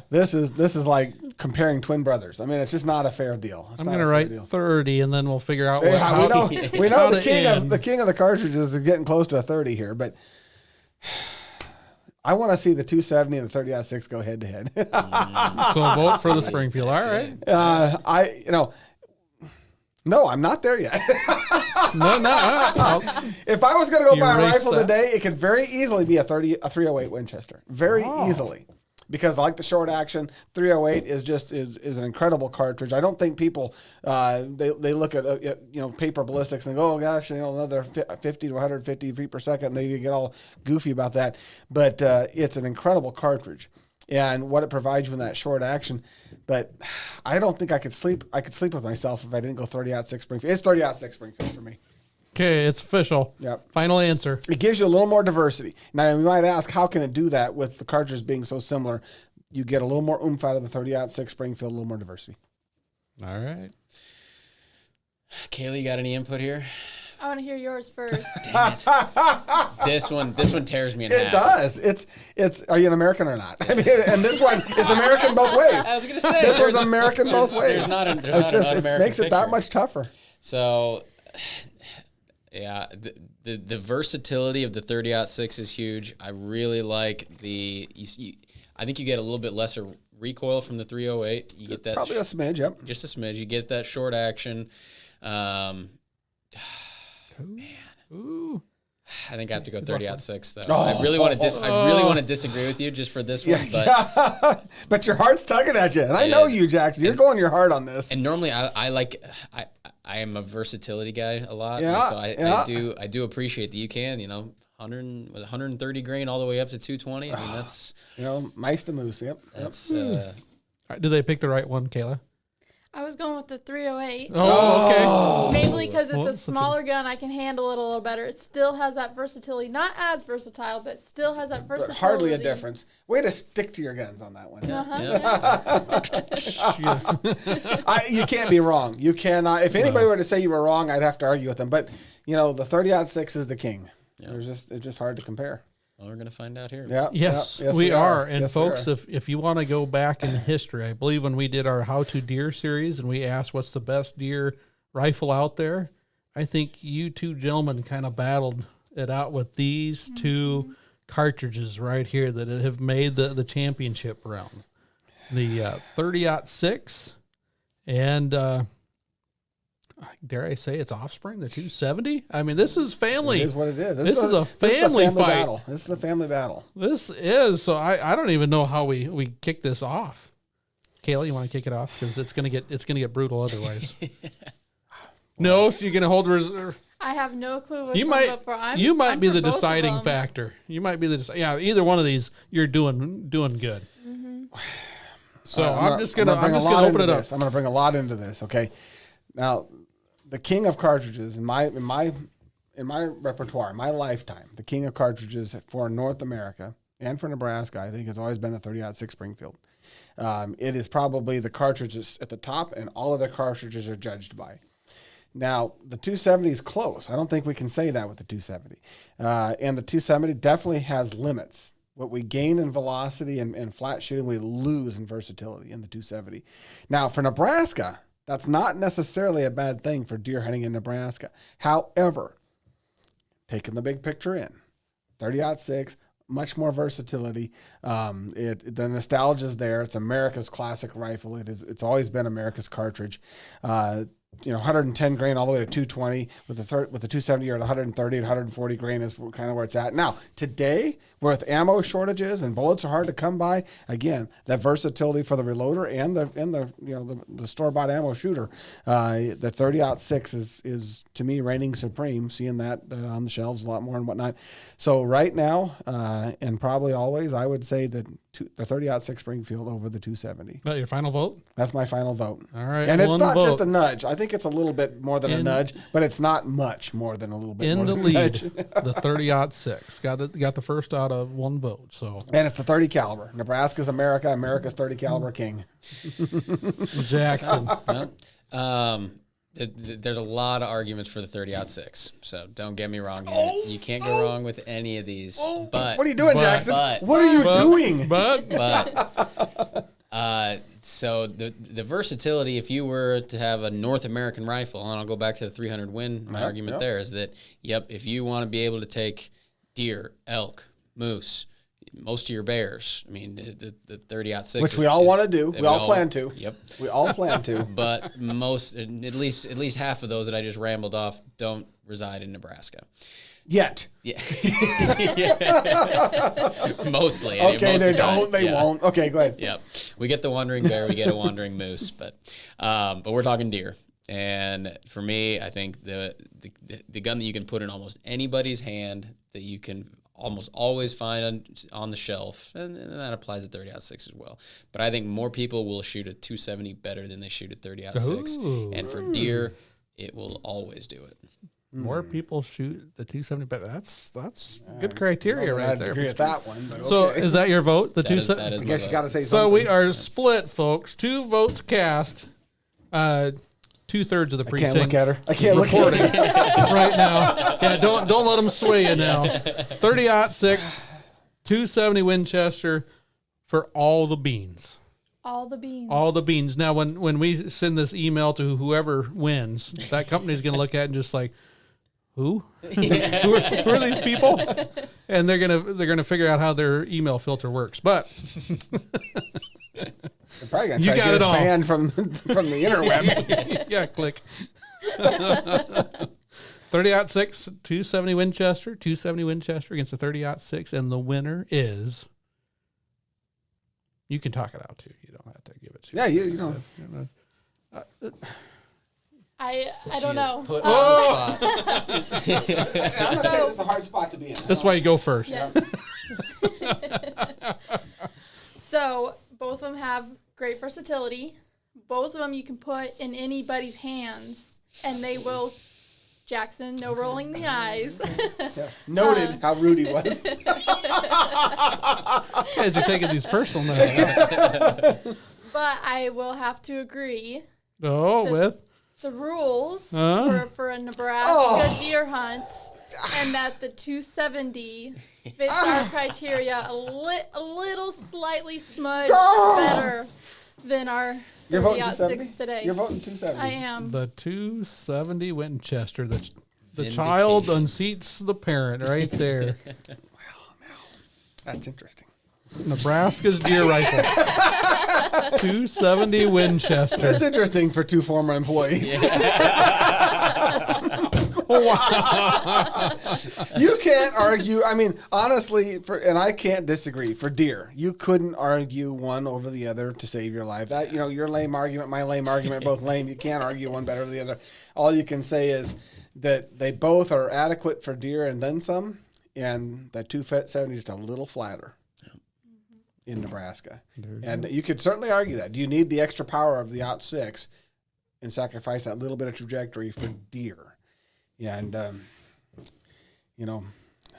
This is like comparing twin brothers. I mean, it's just not a fair deal. I'm going to write 30, and then we'll figure out. We know the king of the cartridges is getting close to a 30 here, but I want to see the 270 and the 30-06 go head to head. So vote for the Springfield. All right. No, I'm not there yet. No. If I was going to go buy a rifle that. today, it could very easily be a 308 Winchester. Very easily. Because I like the short action. 308 is an incredible cartridge. I don't think people they look at paper ballistics and go, oh gosh, another 50 to 150 feet per second, and they get all goofy about that. But it's an incredible cartridge, and what it provides you in that short action. But I don't think I could sleep. I could sleep with myself if I didn't go 30-06 Springfield. It's 30-06 Springfield for me. Okay, it's official. Yep. Final answer. It gives you a little more diversity. Now, you might ask, how can it do that with the cartridges being so similar? You get a little more oomph out of the 30-06 Springfield, a little more diversity. All right. Kayla, you got any input here? I want to hear yours first. Dang it. This one tears me in half. It does. It's. Are you an American or not? I mean, and this one is American both ways. I was going to say. This one's American both ways. It makes it that much tougher. So, yeah, the versatility of the 30-06 is huge. I really like I think you get a little bit lesser recoil from the 308. You get that probably a smidge, yep. Just a smidge. You get that short action. Man. Ooh. I think I have to go 30-06 though. I really want to disagree with you just for this one, but but your heart's tugging at you, and I know you, Jackson. You're going your heart on this. And normally I am a versatility guy a lot. Yeah, so I do appreciate that you can 130 grain all the way up to 220. I mean that's mice to moose. Yep. That's Did they pick the right one, Kayla? I was going with the 308. Oh, okay. Mainly because it's a smaller gun. I can handle it a little better. It still has that versatility. Not as versatile, but still has that versatility. But hardly a difference. Way to stick to your guns on that one. You can't be wrong. You cannot. If anybody were to say you were wrong, I'd have to argue with them. But, the 30-06 is the king. Yeah. It's just hard to compare. Well, we're going to find out here. Yeah. Yes, we are. And folks, if you want to go back in history, I believe when we did our How to Deer series and we asked what's the best deer rifle out there, I think you two gentlemen kind of battled it out with these two cartridges right here that have made the championship round. The 30-06 and dare I say it's offspring, the 270? I mean, this is family. It is what it is. This is a family fight. Battle. This is a family battle. This is. So I don't even know how we kick this off. Kayla, you want to kick it off? Because it's gonna get brutal otherwise. No, so you're gonna hold reserve. I have no clue what I'm up for. You might be the deciding factor. You might be either one of these you're doing good. Mm-hmm. So I'm just gonna open it up. I'm gonna bring a lot into this. Okay. Now, the king of cartridges in my repertoire, my lifetime, the king of cartridges for North America and for Nebraska, I think has always been the 30-06 Springfield. It is probably the cartridges at the top, and all of the cartridges are judged by. Now, the 270 is close. I don't think we can say that with the 270. And the 270 definitely has limits. What we gain in velocity and flat shooting, we lose in versatility in the 270. Now, for Nebraska, that's not necessarily a bad thing for deer hunting in Nebraska. However, taking the big picture in, 30-06, much more versatility. The nostalgia is there. It's America's classic rifle. It's always been America's cartridge. 110 grain all the way to 220 with the 270 or the 130 and 140 grain is kind of where it's at. Now, today, with ammo shortages and bullets are hard to come by, again, that versatility for the reloader and the store-bought ammo shooter, the 30-06 is to me reigning supreme, seeing that on the shelves a lot more and whatnot. So right now, and probably always, I would say that the 30-06 Springfield over the 270. That your final vote? That's my final vote. All right. And it's not just a nudge. I think it's a little bit more than a nudge, but it's not much more than a little bit more than a nudge. In the lead, the 30-06 got the first out of one vote. So and it's the 30 caliber. Nebraska's America's 30 caliber king. Jackson. There's a lot of arguments for the 30-06, so don't get me wrong. You can't go wrong with any of these. But what are you doing, Jackson? What are you doing? So the versatility, if you were to have a North American rifle, and I'll go back to the 300 win, my argument there is that, if you want to be able to take deer, elk, moose, most of your bears, I mean, the 30-06. Which we all want to do. We all plan to. Yep. We all plan to. But at least half of those that I just rambled off don't reside in Nebraska. Yet. Yeah. Mostly. Okay, they don't. They won't. Okay, go ahead. Yep. We get the wandering bear. We get a wandering moose. But we're talking deer. And for me, I think the gun that you can put in almost anybody's hand that you can almost always find on the shelf, and that applies to 30-06 as well. But I think more people will shoot a 270 better than they shoot a 30-06. And for deer, it will always do it. More people shoot the 270, but that's good criteria right there. I agree with that one. But So okay. is that your vote? The That is 270. I guess you got to say something. So we are split, folks. 2 votes cast. 2/3 of the I precinct. can't look at her. I can't look at her. right now. Yeah, don't let them sway you now. 30-06, 270 Winchester for all the beans. All the beans. All the beans. Now, when we send this email to whoever wins, that company's going to look at it and just like, who? who are these people? And they're gonna figure out how their email filter works. But They're probably gonna You try to got get it us all. banned from the interweb. yeah, click. 30-06, 270 Winchester, 270 Winchester against the 30-06, and the winner is. You can talk it out too. You don't have to give it to. Yeah, you know. I don't know. Put on the spot. I'm gonna say this is a hard spot to be in. That's why you go first. Yes. So both of them have great versatility. Both of them you can put in anybody's hands, and they will. Jackson, no rolling the eyes. Yeah. Noted how rude he was. Guys are taking these personal now. But I will have to agree. Oh, with The rules Huh? were for a Nebraska deer hunt, and that the 270 fits our criteria a little slightly smudged better than our You're voting 30-06 270 today. You're voting 270. I am. the 270 Winchester. The Vindication. child unseats the parent right there. That's interesting. Nebraska's deer rifle. 270 Winchester. That's interesting for 2 former employees. You can't argue. I mean, honestly, and I can't disagree. For deer, you couldn't argue one over the other to save your life. That your lame argument, my lame argument, both lame. You can't argue one better than the other. All you can say is that they both are adequate for deer and then some, and that 270 is just a little flatter in Nebraska. And you could certainly argue that. Do you need the extra power of the /6 and sacrifice that little bit of trajectory for deer? Yeah, and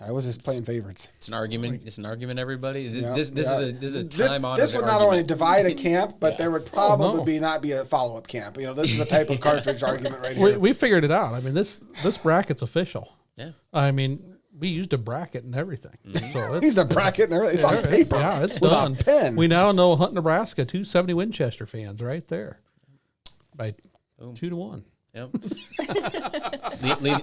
I was just playing favorites. It's an argument. It's an argument, everybody. Yeah, This is a This time-honored would not argument. only divide a camp, but there would probably not be a follow-up camp. This is the type of Cartridge argument right here. We figured it out. I mean, this bracket's official. Yeah. I mean, we used a bracket and everything. So it's, He's a bracket and everything. It's on paper. Yeah, it's with done. a pen. We now know Hunt Nebraska 270 Winchester fans right there by 2-1. Yep.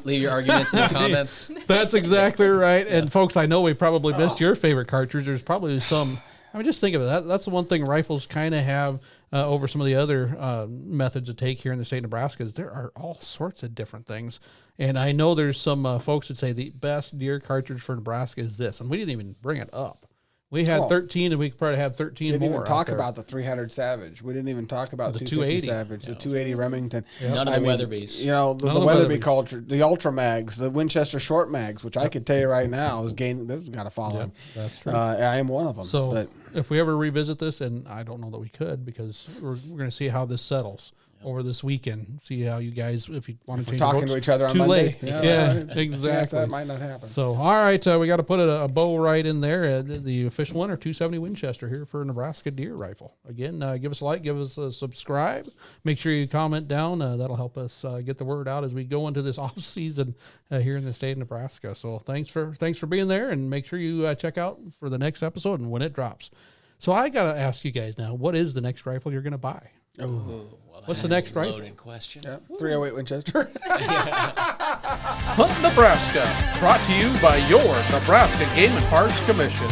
leave your arguments in the comments. That's exactly right. And folks, I know we probably missed your favorite cartridge. There's probably some. I mean, just think of it. That's the one thing rifles kind of have over some of the other methods of take here in the state of Nebraska. Is there are all sorts of different things. And I know there's some folks that say the best deer cartridge for Nebraska is this, and we didn't even bring it up. We had 13, and we could probably have 13 didn't more. even talk about the 300 Savage. We didn't even talk about The 250 280. Savage, the 280 Remington. None of the Weatherbies. The None of the Weatherby Weatherbies. culture, the Ultra Mags, the Winchester Short Mags, which I could tell you right now is gaining. This has got a following. That's true. I am one of them. So but if we ever revisit this, and I don't know that we could because we're going to see how this settles over this weekend. See how you guys, if you want to change talking votes, to each other on too Monday. late. Yeah, Yeah, right. exactly. That might not happen. So, all right, we got to put a bow right in there. The official winner, 270 Winchester here for Nebraska deer rifle. Again, give us a like, give us a subscribe. Make sure you comment down. That'll help us get the word out as we go into this off season here in the state of Nebraska. So, thanks for being there, and make sure you check out for the next episode and when it drops. So, I got to ask you guys now, what is the next rifle you're going to buy? What's the next rifle? Loaded question. Yeah, 308 Winchester. Hunt Nebraska, brought to you by your Nebraska Game and Parks Commission.